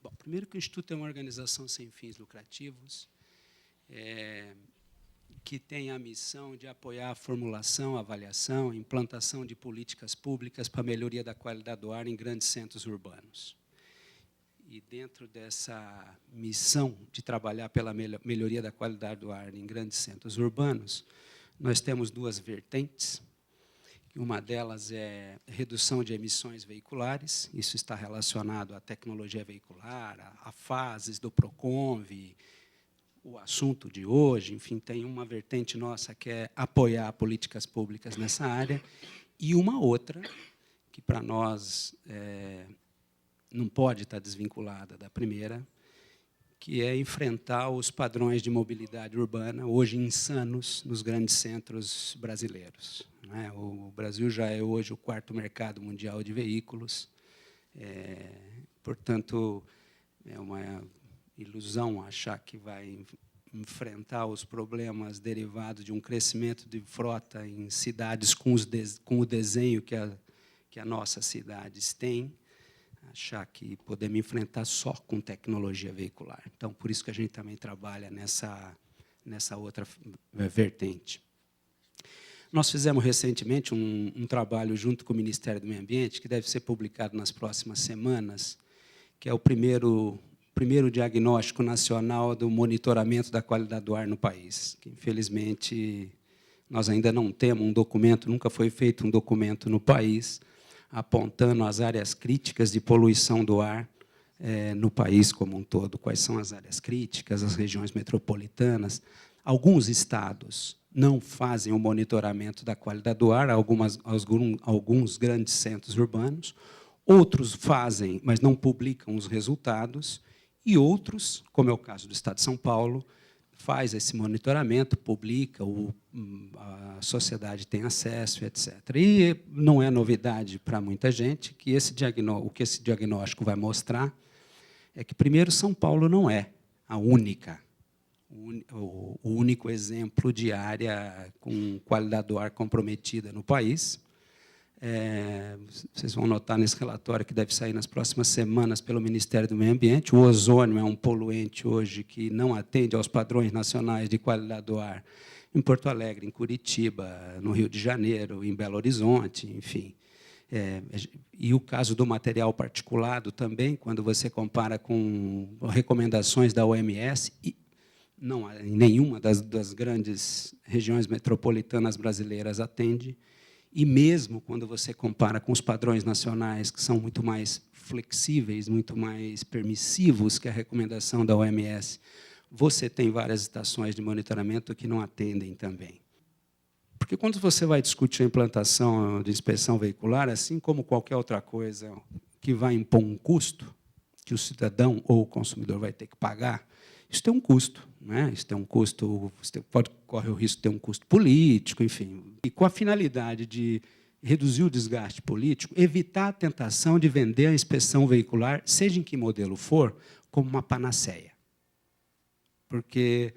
Bom, primeiro que o Instituto é uma organização sem fins lucrativos, que tem a missão de apoiar a formulação, avaliação, implantação de políticas públicas para a melhoria da qualidade do ar em grandes centros urbanos. E, dentro dessa missão de trabalhar pela melhoria da qualidade do ar em grandes centros urbanos, nós temos duas vertentes. Uma delas é redução de emissões veiculares. Isso está relacionado à tecnologia veicular, a fases do PROCONV, o assunto de hoje. Enfim, tem uma vertente nossa que é apoiar políticas públicas nessa área, e uma outra, que para nós não pode estar desvinculada da primeira, que é enfrentar os padrões de mobilidade urbana, hoje insanos, nos grandes centros brasileiros. O Brasil já é hoje o 4º mercado mundial de veículos, portanto, é uma ilusão achar que vai enfrentar os problemas derivados de um crescimento de frota em cidades com o desenho que as nossas cidades têm, achar que podemos enfrentar só com tecnologia veicular. Então, por isso que a gente também trabalha nessa outra vertente. Nós fizemos recentemente um trabalho junto com o Ministério do Meio Ambiente, que deve ser publicado nas próximas semanas, que é o primeiro diagnóstico nacional do monitoramento da qualidade do ar no país, que, infelizmente, nós ainda não temos um documento, nunca foi feito um documento no país, apontando as áreas críticas de poluição do ar no país como um todo. Quais são as áreas críticas, as regiões metropolitanas. Alguns estados não fazem o monitoramento da qualidade do ar, alguns grandes centros urbanos, outros fazem, mas não publicam os resultados, e outros, como é o caso do Estado de São Paulo, faz esse monitoramento, publica, a sociedade tem acesso, etc. E não é novidade para muita gente que o que esse diagnóstico vai mostrar é que, primeiro, São Paulo não é o único exemplo de área com qualidade do ar comprometida no país. Vocês vão notar nesse relatório que deve sair nas próximas semanas pelo Ministério do Meio Ambiente. O ozônio é um poluente hoje que não atende aos padrões nacionais de qualidade do ar em Porto Alegre, em Curitiba, no Rio de Janeiro, em Belo Horizonte, enfim. E o caso do material particulado também, quando você compara com recomendações da OMS, não, em nenhuma das grandes regiões metropolitanas brasileiras atende. E mesmo quando você compara com os padrões nacionais, que são muito mais flexíveis, muito mais permissivos que a recomendação da OMS, você tem várias estações de monitoramento que não atendem também. Porque, quando você vai discutir a implantação de inspeção veicular, assim como qualquer outra coisa que vai impor um custo, que o cidadão ou o consumidor vai ter que pagar, isso tem um custo. Isso tem um custo, corre o risco de ter um custo político, enfim. E com a finalidade de reduzir o desgaste político, evitar a tentação de vender a inspeção veicular, seja em que modelo for, como uma panaceia. Porque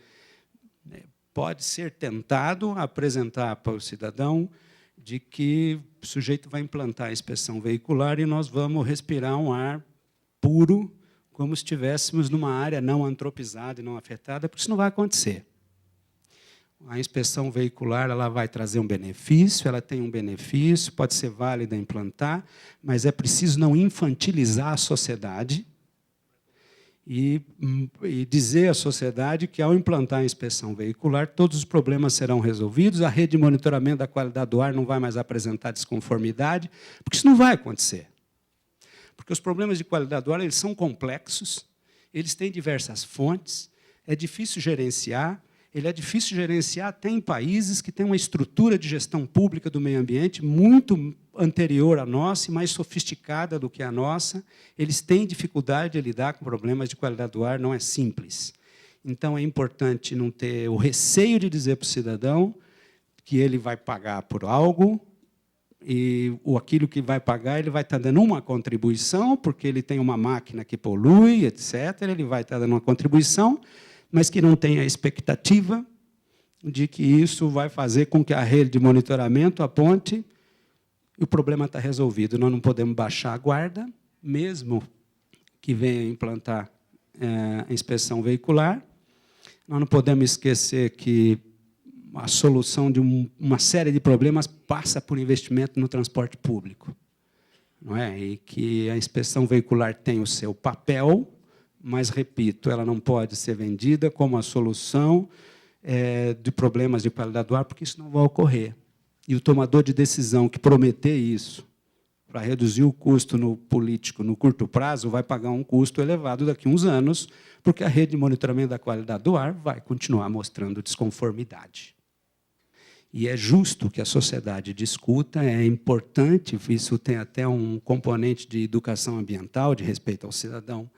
pode ser tentado apresentar para o cidadão de que o sujeito vai implantar a inspeção veicular e nós vamos respirar um ar puro, como se estivéssemos numa área não antropizada e não afetada, porque isso não vai acontecer. A inspeção veicular ela vai trazer um benefício, ela tem um benefício, pode ser válida implantar, mas é preciso não infantilizar a sociedade e dizer à sociedade que, ao implantar a inspeção veicular, todos os problemas serão resolvidos, a rede de monitoramento da qualidade do ar não vai mais apresentar desconformidade, porque isso não vai acontecer. Porque os problemas de qualidade do ar eles são complexos, eles têm diversas fontes, é difícil gerenciar, ele é difícil gerenciar até em países que têm uma estrutura de gestão pública do meio ambiente muito anterior à nossa e mais sofisticada do que a nossa. Eles têm dificuldade de lidar com problemas de qualidade do ar, não é simples. Então, é importante não ter o receio de dizer para o cidadão que ele vai pagar por algo, e aquilo que vai pagar, ele vai estar dando uma contribuição, porque ele tem uma máquina que polui, etc. Ele vai estar dando uma contribuição, mas que não tem a expectativa de que isso vai fazer com que a rede de monitoramento aponte e o problema está resolvido. Nós não podemos baixar a guarda, mesmo que venha implantar a inspeção veicular. Nós não podemos esquecer que a solução de uma série de problemas passa por investimento no transporte público, não é? E que a inspeção veicular tem o seu papel, mas, repito, ela não pode ser vendida como a solução de problemas de qualidade do ar, porque isso não vai ocorrer. E o tomador de decisão que prometer isso para reduzir o custo no político no curto prazo vai pagar um custo elevado daqui a uns anos, porque a rede de monitoramento da qualidade do ar vai continuar mostrando desconformidade. E é justo que a sociedade discuta, é importante, isso tem até um componente de educação ambiental, de respeito ao cidadão,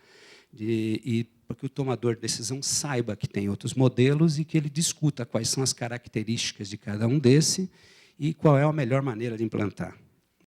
para que o tomador de decisão saiba que tem outros modelos e que ele discuta quais são as características de cada um desse e qual é a melhor maneira de implantar.